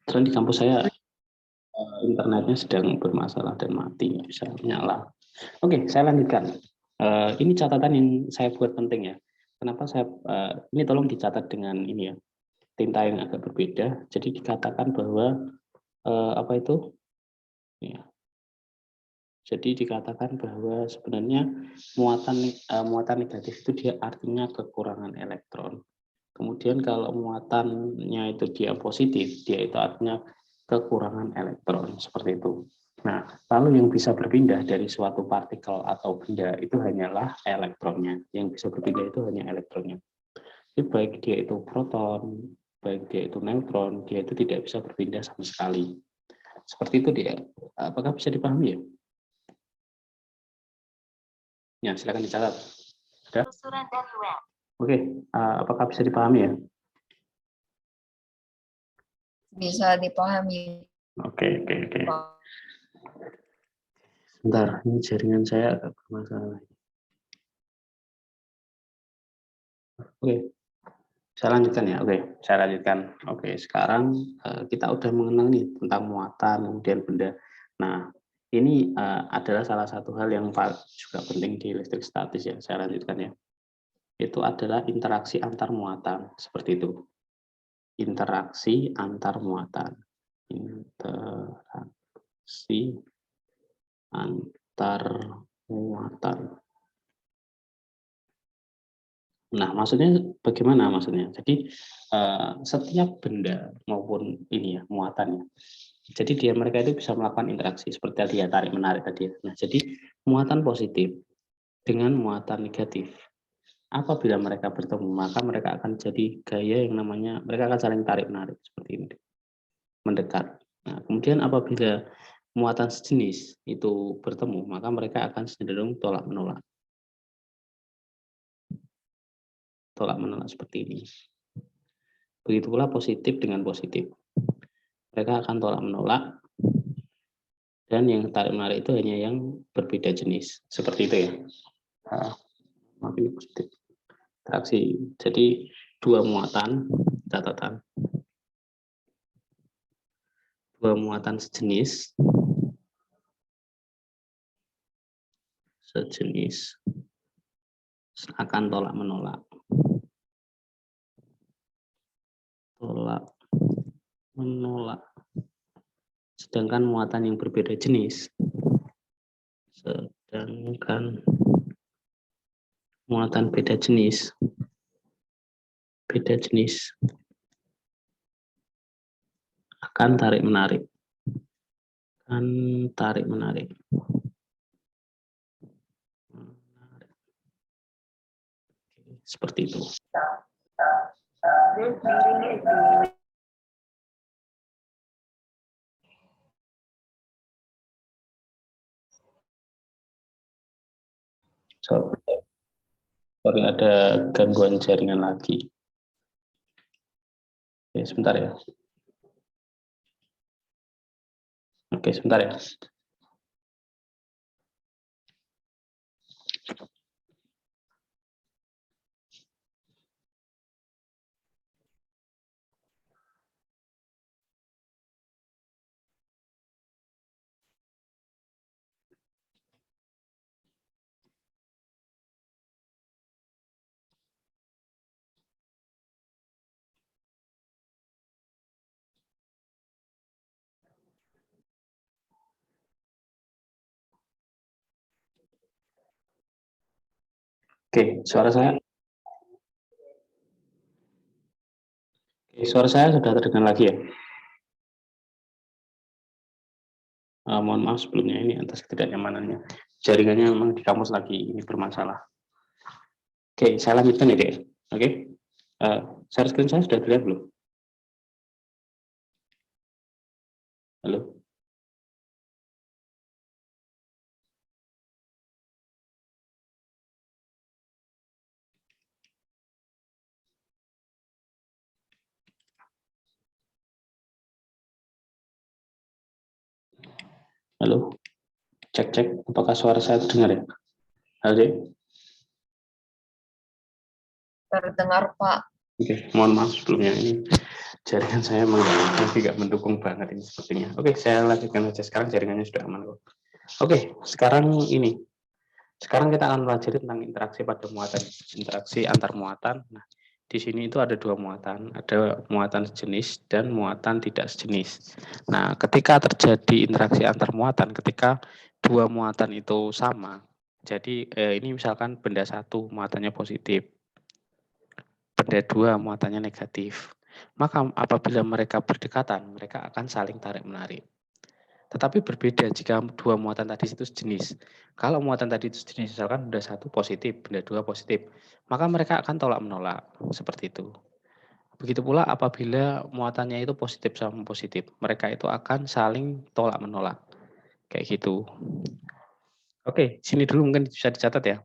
Karena di kampus saya internetnya sedang bermasalah dan mati, nggak bisa nyala. Oke, saya lanjutkan. Ini catatan yang saya buat penting ya. Kenapa saya ini tolong dicatat dengan ini ya, tinta yang agak berbeda. Jadi dikatakan bahwa apa itu? Ya, jadi dikatakan bahwa sebenarnya muatan negatif itu dia artinya kekurangan elektron. Kemudian kalau muatannya itu dia positif, dia itu artinya kekurangan elektron, seperti itu. Nah, lalu yang bisa berpindah dari suatu partikel atau benda itu hanyalah elektronnya. Yang bisa berpindah itu hanya elektronnya. Jadi baik dia itu proton, baik dia itu neutron, dia itu tidak bisa berpindah sama sekali. Seperti itu dia. Apakah bisa dipahami ya? Ya, silakan dicatat. Sudah? Oke, apakah bisa dipahami ya? Bisa dipahami. Oke. Sebentar, ini jaringan saya agak bermasalah. Oke, saya lanjutkan ya. Oke, saya lanjutkan. Oke, sekarang kita udah mengenal nih tentang muatan, kemudian benda. Nah, ini adalah salah satu hal yang juga penting di listrik statis ya. Saya lanjutkan ya. Itu adalah interaksi antar muatan, seperti itu. Interaksi antar muatan. Interaksi antar muatan. Nah, maksudnya bagaimana maksudnya? Jadi setiap benda maupun ini ya muatannya. Jadi mereka itu bisa melakukan interaksi seperti tadi ya, tarik menarik tadi. Nah, jadi muatan positif dengan muatan negatif. Apabila mereka bertemu, maka mereka akan jadi gaya yang namanya mereka akan saling tarik menarik seperti ini, mendekat. Nah, kemudian apabila muatan sejenis itu bertemu, maka mereka akan cenderung tolak menolak. Tolak menolak seperti ini. Begitu pula positif dengan positif. Mereka akan tolak menolak, dan yang tarik menarik itu hanya yang berbeda jenis. Seperti itu ya. Maaf ini positif. Interaksi. Jadi dua muatan, catatan. Dua muatan sejenis akan tolak menolak. Tolak menolak. Sedangkan muatan yang berbeda jenis akan tarik menarik. Seperti itu. Sorry, ada gangguan jaringan lagi. Oke, sebentar ya. Oke, sebentar ya. Oke, suara saya sudah terdengar lagi ya. Mohon maaf sebelumnya ini atas ketidaknyamanannya. Jaringannya memang di kampus lagi ini bermasalah. Oke, saya lanjutkan ya, Dek. Oke. Share screen saya sudah terlihat belum? Halo? Halo? Cek, apakah suara saya terdengar ya? Halo, Dek? Terdengar, Pak. Oke, mohon maaf sebelumnya ini Jaringan saya tidak mendukung banget ini sepertinya. Oke, saya lanjutkan aja. Sekarang jaringannya sudah aman kok. Oke, sekarang ini. Sekarang kita akan pelajari tentang interaksi pada muatan. Interaksi antar muatan. Nah, di sini itu ada dua muatan. Ada muatan sejenis dan muatan tidak sejenis. Nah, ketika terjadi interaksi antar muatan, ketika dua muatan itu sama, jadi ini misalkan benda satu muatannya positif, benda dua muatannya negatif. Maka apabila mereka berdekatan, mereka akan saling tarik-menarik. Tetapi berbeda jika dua muatan tadi itu sejenis. Kalau muatan tadi itu sejenis, misalkan benda satu positif, benda dua positif, maka mereka akan tolak-menolak, seperti itu. Begitu pula apabila muatannya itu positif sama positif, mereka itu akan saling tolak-menolak, kayak gitu. Oke, sini dulu mungkin bisa dicatat ya.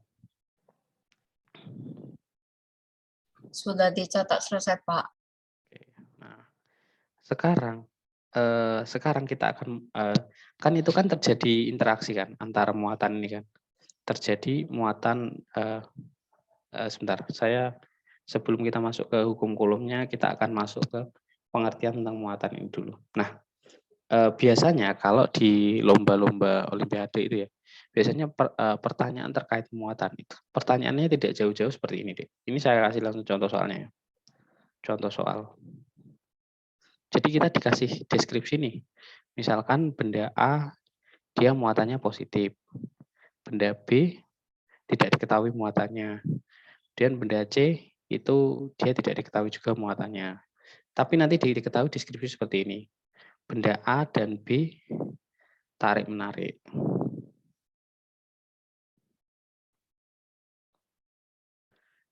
Sudah dicatat selesai, Pak. Nah, sekarang kita akan kan itu kan terjadi interaksi kan antara muatan ini kan. Terjadi muatan sebentar, saya sebelum kita masuk ke hukum Coulombnya, kita akan masuk ke pengertian tentang muatan ini dulu. Nah, biasanya kalau di lomba-lomba olimpiade itu ya, biasanya pertanyaan terkait muatan itu, pertanyaannya tidak jauh-jauh seperti ini deh. Ini saya kasih langsung contoh soalnya ya. Contoh soal. Jadi kita dikasih deskripsi nih. Misalkan benda A dia muatannya positif. Benda B tidak diketahui muatannya. Dan benda C itu dia tidak diketahui juga muatannya. Tapi nanti diketahui deskripsi seperti ini. Benda A dan B tarik-menarik.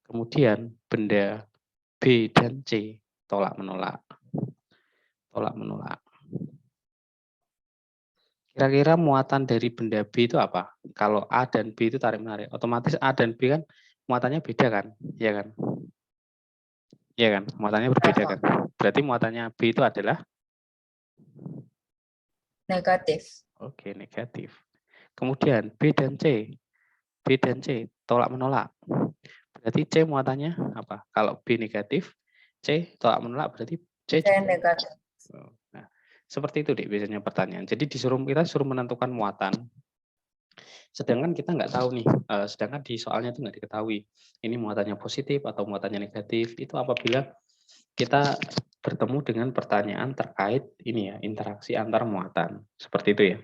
Kemudian benda B dan C tolak-menolak. Tolak-menolak. Kira-kira muatan dari benda B itu apa? Kalau A dan B itu tarik-menarik, otomatis A dan B kan muatannya beda kan? Iya kan? Iya kan? Muatannya berbeda kan? Berarti muatannya B itu adalah Negatif. oke, negatif. Kemudian B dan C tolak menolak. Berarti C muatannya apa? Kalau B negatif, C tolak menolak berarti C Saya juga. negatif. Nah, seperti itu deh biasanya pertanyaan. Jadi kita suruh menentukan muatan. Sedangkan kita nggak tahu nih, sedangkan di soalnya itu nggak diketahui. Ini muatannya positif atau muatannya negatif. Itu apabila kita bertemu dengan pertanyaan terkait ini ya, interaksi antar muatan. Seperti itu ya.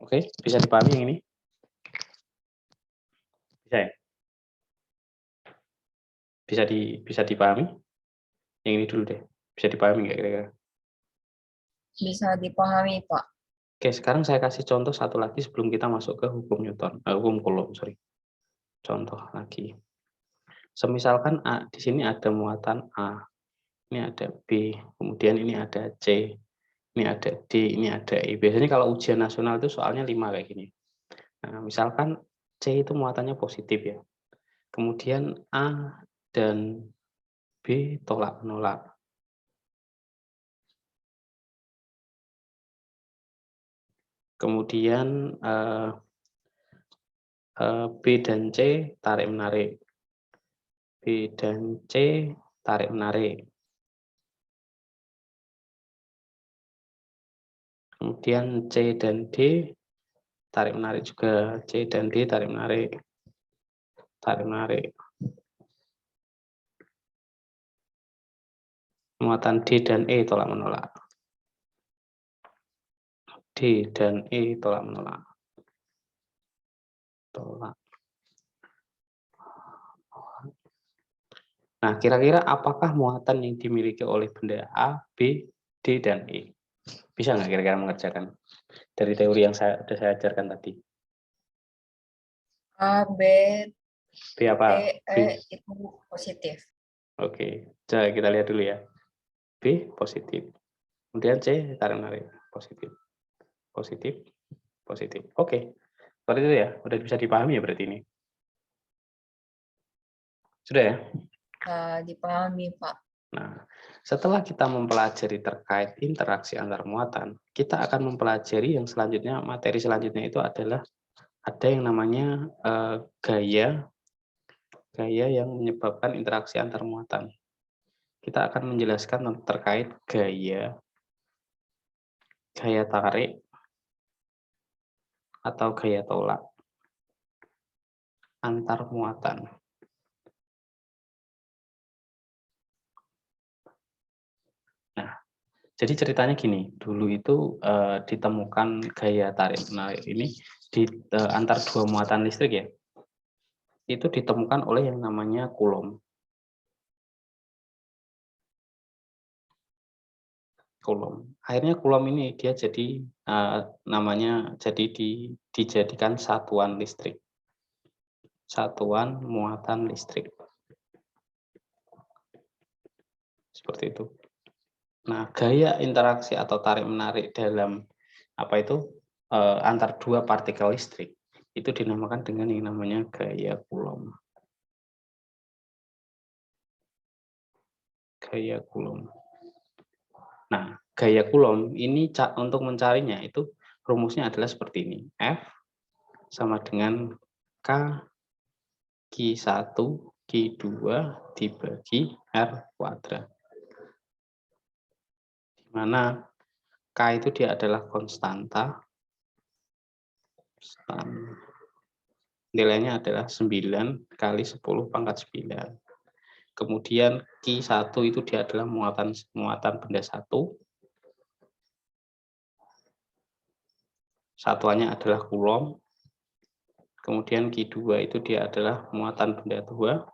Oke, bisa dipahami yang ini? Bisa ya? Bisa dipahami? Yang ini dulu deh. Bisa dipahami nggak kira-kira? Bisa dipahami, Pak. Oke, sekarang saya kasih contoh satu lagi sebelum kita masuk ke hukum Newton, hukum Coulomb, sorry. Contoh lagi. Semisalkan di sini ada muatan A, ini ada B, kemudian ini ada C, ini ada D, ini ada E. Biasanya kalau ujian nasional itu soalnya 5 kayak gini. Nah, misalkan C itu muatannya positif ya. Kemudian A dan B tolak menolak. Kemudian B dan C tarik menarik. B dan C tarik menarik. Kemudian C dan D tarik menarik juga. C dan D tarik menarik. Tarik menarik. Muatan D dan E tolak menolak. D dan E tolak menolak. Tolak. Nah, kira-kira apakah muatan yang dimiliki oleh benda A, B, D, dan E? Bisa nggak kira-kira mengerjakan dari teori yang sudah saya ajarkan tadi? A, B, B apa? T, B. E itu positif. Oke, coba kita lihat dulu ya. B positif. Kemudian C tarik menarik positif. Positif, positif. Oke. Seperti itu ya. Udah bisa dipahami ya berarti ini. Sudah ya? Dipahami, Pak. Nah, setelah kita mempelajari terkait interaksi antar muatan, kita akan mempelajari yang selanjutnya, materi selanjutnya itu adalah ada yang namanya gaya yang menyebabkan interaksi antar muatan. kita akan menjelaskan terkait gaya tarik atau gaya tolak antar muatan. Nah, jadi ceritanya gini, dulu itu ditemukan gaya tarik menarik ini di antar dua muatan listrik ya. Itu ditemukan oleh yang namanya Coulomb. Akhirnya Coulomb ini dia jadi namanya jadi dijadikan satuan listrik. Satuan muatan listrik. Seperti itu. Nah, gaya interaksi atau tarik-menarik dalam antar dua partikel listrik itu dinamakan dengan yang namanya gaya Coulomb. Gaya Coulomb. Nah, gaya Coulomb ini untuk mencarinya itu rumusnya adalah seperti ini. F sama dengan K Q1 Q2 dibagi R kuadrat. Di mana K itu dia adalah konstanta. Nilainya adalah 9 kali 10 pangkat 9. Kemudian Q1 itu dia adalah muatan benda satu. Satuannya adalah Coulomb. Kemudian Q2 itu dia adalah muatan benda 2.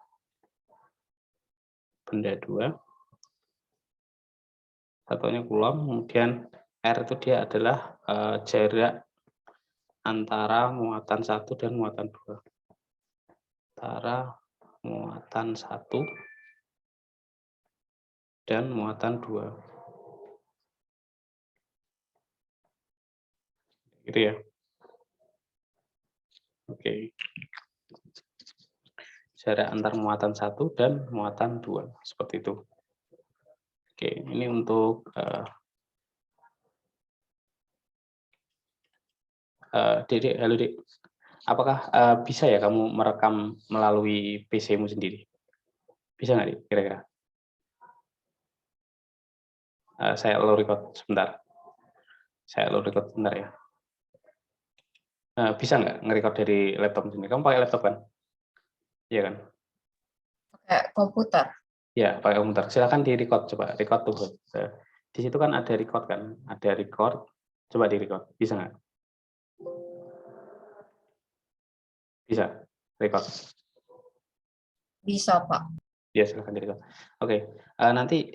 Satuannya Coulomb. Kemudian R itu dia adalah jarak antara muatan 1 dan muatan 2. Antara muatan 1 dan muatan 2. Gitu ya. Oke. Jarak antar muatan 1 dan muatan 2. Seperti itu. Oke, ini untuk Dek, halo Dek. Apakah bisa ya kamu merekam melalui PC-mu sendiri? Bisa nggak, Dek, kira-kira? Saya low record sebentar. Ya. Bisa nggak nge-record dari laptop sendiri? Kamu pakai laptop kan? Iya kan? Pakai komputer. Ya, pakai komputer. Silakan di-record, coba record tuh. Di situ kan ada record kan? Ada record. Coba di-record. Bisa nggak? Bisa. Record. Bisa, Pak. Ya, silakan di-record. Oke, nanti